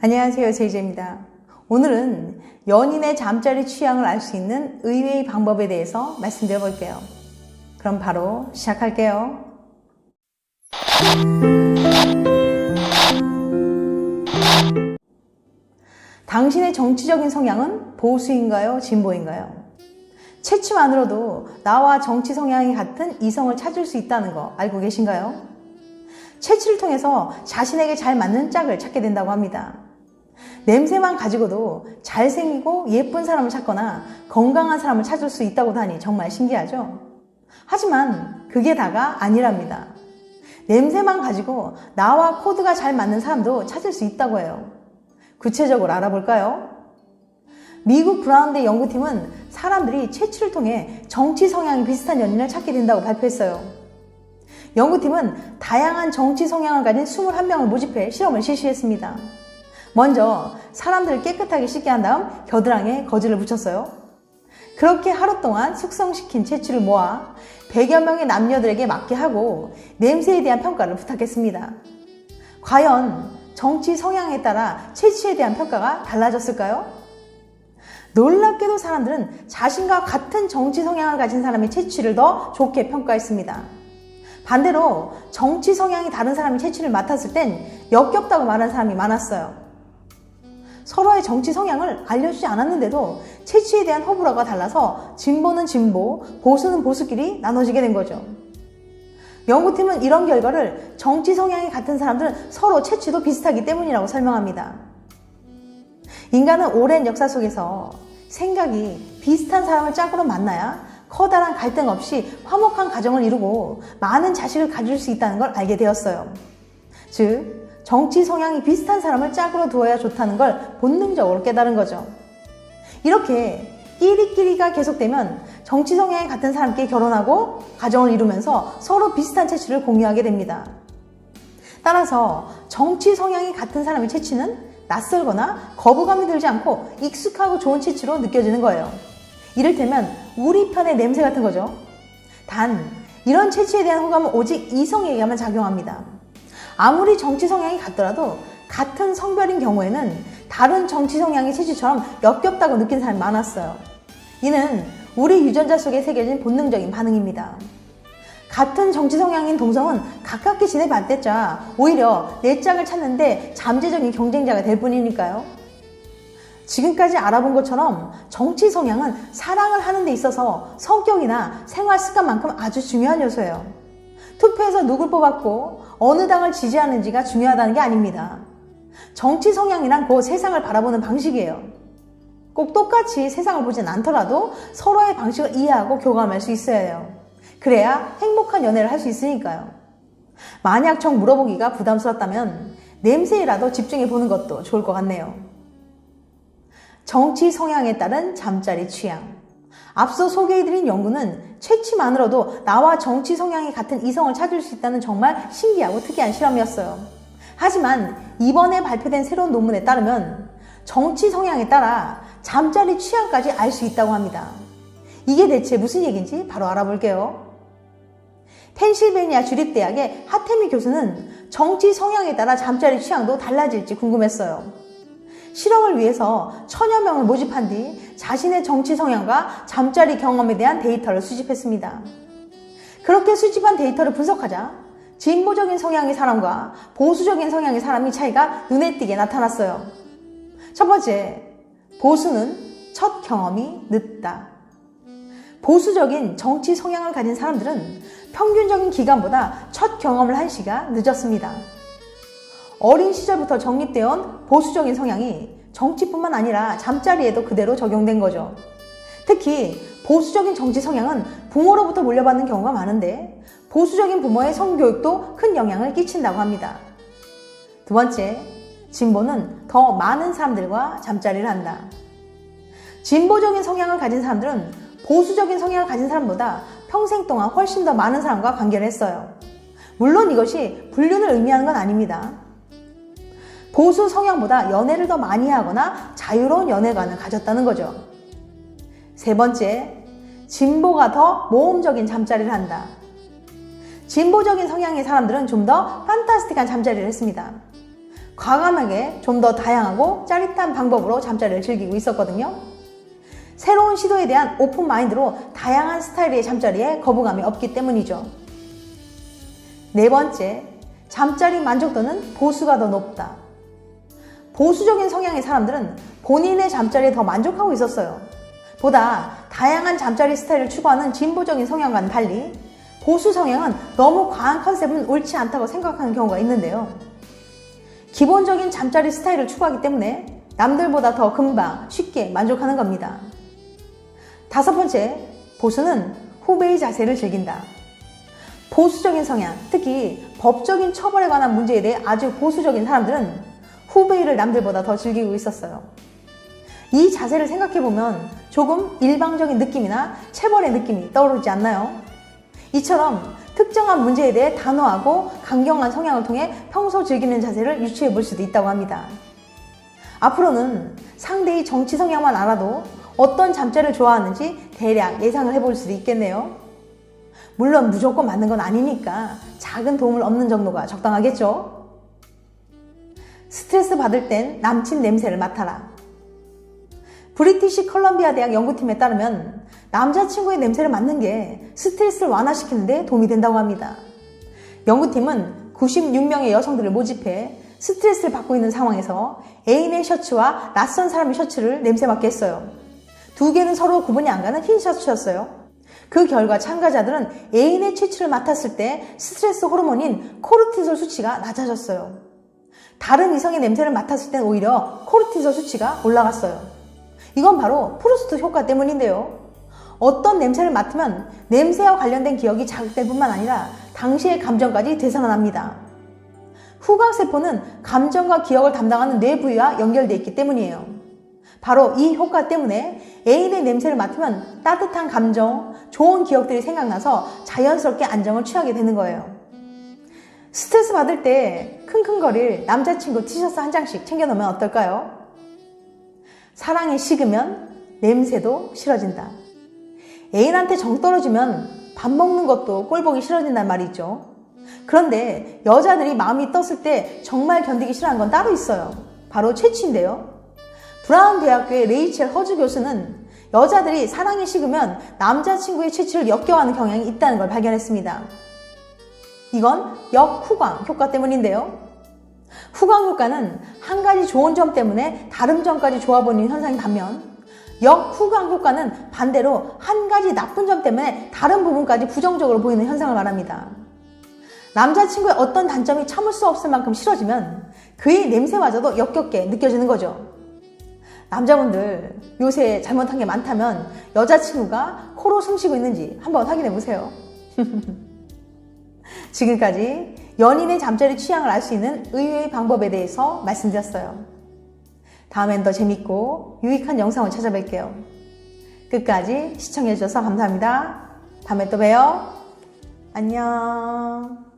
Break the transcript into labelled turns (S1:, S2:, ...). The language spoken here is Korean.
S1: 안녕하세요, 제이제입니다. 오늘은 연인의 잠자리 취향을 알 수 있는 의외의 방법에 대해서 말씀드려 볼게요. 그럼 바로 시작할게요. 당신의 정치적인 성향은 보수인가요? 진보인가요? 채취만으로도 나와 정치 성향이 같은 이성을 찾을 수 있다는 거 알고 계신가요? 채취를 통해서 자신에게 잘 맞는 짝을 찾게 된다고 합니다. 냄새만 가지고도 잘생기고 예쁜 사람을 찾거나 건강한 사람을 찾을 수 있다고 하니 정말 신기하죠? 하지만 그게 다가 아니랍니다. 냄새만 가지고 나와 코드가 잘 맞는 사람도 찾을 수 있다고 해요. 구체적으로 알아볼까요? 미국 브라운대 연구팀은 사람들이 채취를 통해 정치 성향이 비슷한 연인을 찾게 된다고 발표했어요. 연구팀은 다양한 정치 성향을 가진 21명을 모집해 실험을 실시했습니다. 먼저 사람들을 깨끗하게 씻게 한 다음 겨드랑이에 거즈를 붙였어요. 그렇게 하루 동안 숙성시킨 채취를 모아 100여 명의 남녀들에게 맡게 하고 냄새에 대한 평가를 부탁했습니다. 과연 정치 성향에 따라 채취에 대한 평가가 달라졌을까요? 놀랍게도 사람들은 자신과 같은 정치 성향을 가진 사람의 채취를 더 좋게 평가했습니다. 반대로 정치 성향이 다른 사람이 채취를 맡았을 땐 역겹다고 말하는 사람이 많았어요. 서로의 정치 성향을 알려주지 않았는데도 채취에 대한 호불호가 달라서 진보는 진보, 보수는 보수끼리 나눠지게 된 거죠. 연구팀은 이런 결과를 정치 성향이 같은 사람들은 서로 채취도 비슷하기 때문이라고 설명합니다. 인간은 오랜 역사 속에서 생각이 비슷한 사람을 짝으로 만나야 커다란 갈등 없이 화목한 가정을 이루고 많은 자식을 가질 수 있다는 걸 알게 되었어요. 즉, 정치 성향이 비슷한 사람을 짝으로 두어야 좋다는 걸 본능적으로 깨달은 거죠. 이렇게 끼리끼리가 계속되면 정치 성향이 같은 사람께 결혼하고 가정을 이루면서 서로 비슷한 채취를 공유하게 됩니다. 따라서 정치 성향이 같은 사람의 채취는 낯설거나 거부감이 들지 않고 익숙하고 좋은 채취로 느껴지는 거예요. 이를테면 우리 편의 냄새 같은 거죠. 단, 이런 채취에 대한 호감은 오직 이성에게만 작용합니다. 아무리 정치 성향이 같더라도 같은 성별인 경우에는 다른 정치 성향의 채취처럼 역겹다고 느낀 사람이 많았어요. 이는 우리 유전자 속에 새겨진 본능적인 반응입니다. 같은 정치 성향인 동성은 가깝게 지내봤댔자 오히려 내 짝을 찾는데 잠재적인 경쟁자가 될 뿐이니까요. 지금까지 알아본 것처럼 정치 성향은 사랑을 하는 데 있어서 성격이나 생활 습관만큼 아주 중요한 요소예요. 투표에서 누굴 뽑았고 어느 당을 지지하는지가 중요하다는 게 아닙니다. 정치 성향이란 그 세상을 바라보는 방식이에요. 꼭 똑같이 세상을 보진 않더라도 서로의 방식을 이해하고 교감할 수 있어야 해요. 그래야 행복한 연애를 할 수 있으니까요. 만약 정 물어보기가 부담스럽다면 냄새라도 집중해 보는 것도 좋을 것 같네요. 정치 성향에 따른 잠자리 취향. 앞서 소개해드린 연구는 채취만으로도 나와 정치 성향이 같은 이성을 찾을 수 있다는 정말 신기하고 특이한 실험이었어요. 하지만 이번에 발표된 새로운 논문에 따르면 정치 성향에 따라 잠자리 취향까지 알 수 있다고 합니다. 이게 대체 무슨 얘기인지 바로 알아볼게요. 펜실베니아 주립대학의 하테미 교수는 정치 성향에 따라 잠자리 취향도 달라질지 궁금했어요. 실험을 위해서 1000여 명을 모집한 뒤 자신의 정치 성향과 잠자리 경험에 대한 데이터를 수집했습니다. 그렇게 수집한 데이터를 분석하자 진보적인 성향의 사람과 보수적인 성향의 사람의 차이가 눈에 띄게 나타났어요. 첫 번째, 보수는 첫 경험이 늦다. 보수적인 정치 성향을 가진 사람들은 평균적인 기간보다 첫 경험을 한 시가 늦었습니다. 어린 시절부터 정립되어 온 보수적인 성향이 정치뿐만 아니라 잠자리에도 그대로 적용된 거죠. 특히 보수적인 정치 성향은 부모로부터 물려받는 경우가 많은데 보수적인 부모의 성교육도 큰 영향을 끼친다고 합니다. 두 번째, 진보는 더 많은 사람들과 잠자리를 한다. 진보적인 성향을 가진 사람들은 보수적인 성향을 가진 사람보다 평생 동안 훨씬 더 많은 사람과 관계를 했어요. 물론 이것이 불륜을 의미하는 건 아닙니다. 보수 성향보다 연애를 더 많이 하거나 자유로운 연애관을 가졌다는 거죠. 세 번째, 진보가 더 모험적인 잠자리를 한다. 진보적인 성향의 사람들은 좀 더 판타스틱한 잠자리를 했습니다. 과감하게 좀 더 다양하고 짜릿한 방법으로 잠자리를 즐기고 있었거든요. 새로운 시도에 대한 오픈 마인드로 다양한 스타일의 잠자리에 거부감이 없기 때문이죠. 네 번째, 잠자리 만족도는 보수가 더 높다. 보수적인 성향의 사람들은 본인의 잠자리에 더 만족하고 있었어요. 보다 다양한 잠자리 스타일을 추구하는 진보적인 성향과는 달리 보수 성향은 너무 과한 컨셉은 옳지 않다고 생각하는 경우가 있는데요. 기본적인 잠자리 스타일을 추구하기 때문에 남들보다 더 금방 쉽게 만족하는 겁니다. 다섯 번째, 보수는 후배의 자세를 즐긴다. 보수적인 성향, 특히 법적인 처벌에 관한 문제에 대해 아주 보수적인 사람들은 후배를 남들보다 더 즐기고 있었어요. 이 자세를 생각해보면 조금 일방적인 느낌이나 체벌의 느낌이 떠오르지 않나요? 이처럼 특정한 문제에 대해 단호하고 강경한 성향을 통해 평소 즐기는 자세를 유추해 볼 수도 있다고 합니다. 앞으로는 상대의 정치 성향만 알아도 어떤 잠자리를 좋아하는지 대략 예상을 해볼 수도 있겠네요. 물론 무조건 맞는 건 아니니까 작은 도움을 얻는 정도가 적당하겠죠? 스트레스 받을 땐 남친 냄새를 맡아라. 브리티시 컬럼비아 대학 연구팀에 따르면 남자친구의 냄새를 맡는 게 스트레스를 완화시키는 데 도움이 된다고 합니다. 연구팀은 96명의 여성들을 모집해 스트레스를 받고 있는 상황에서 애인의 셔츠와 낯선 사람의 셔츠를 냄새 맡게 했어요. 두 개는 서로 구분이 안 가는 흰 셔츠였어요. 그 결과 참가자들은 애인의 셔츠를 맡았을 때 스트레스 호르몬인 코르티솔 수치가 낮아졌어요. 다른 이성의 냄새를 맡았을 땐 오히려 코르티솔 수치가 올라갔어요. 이건 바로 프루스트 효과 때문인데요. 어떤 냄새를 맡으면 냄새와 관련된 기억이 자극될 뿐만 아니라 당시의 감정까지 되살아납니다. 후각세포는 감정과 기억을 담당하는 뇌 부위와 연결되어 있기 때문이에요. 바로 이 효과 때문에 애인의 냄새를 맡으면 따뜻한 감정, 좋은 기억들이 생각나서 자연스럽게 안정을 취하게 되는 거예요. 스트레스 받을 때 킁킁거릴 남자친구 티셔츠 한 장씩 챙겨놓으면 어떨까요? 사랑이 식으면 냄새도 싫어진다. 애인한테 정 떨어지면 밥 먹는 것도 꼴보기 싫어진단 말이 있죠. 그런데 여자들이 마음이 떴을 때 정말 견디기 싫어하는 건 따로 있어요. 바로 채취인데요. 브라운 대학교의 레이첼 허즈 교수는 여자들이 사랑이 식으면 남자친구의 채취를 역겨워하는 경향이 있다는 걸 발견했습니다. 이건 역후광 효과 때문인데요. 후광 효과는 한 가지 좋은 점 때문에 다른 점까지 좋아 보이는 현상인 반면 역후광 효과는 반대로 한 가지 나쁜 점 때문에 다른 부분까지 부정적으로 보이는 현상을 말합니다. 남자친구의 어떤 단점이 참을 수 없을 만큼 싫어지면 그의 냄새마저도 역겹게 느껴지는 거죠. 남자분들 요새 잘못한 게 많다면 여자친구가 코로 숨쉬고 있는지 한번 확인해 보세요. 지금까지 연인의 잠자리 취향을 알 수 있는 의외의 방법에 대해서 말씀드렸어요. 다음엔 더 재밌고 유익한 영상을 찾아뵐게요. 끝까지 시청해주셔서 감사합니다. 다음에 또 봬요. 안녕.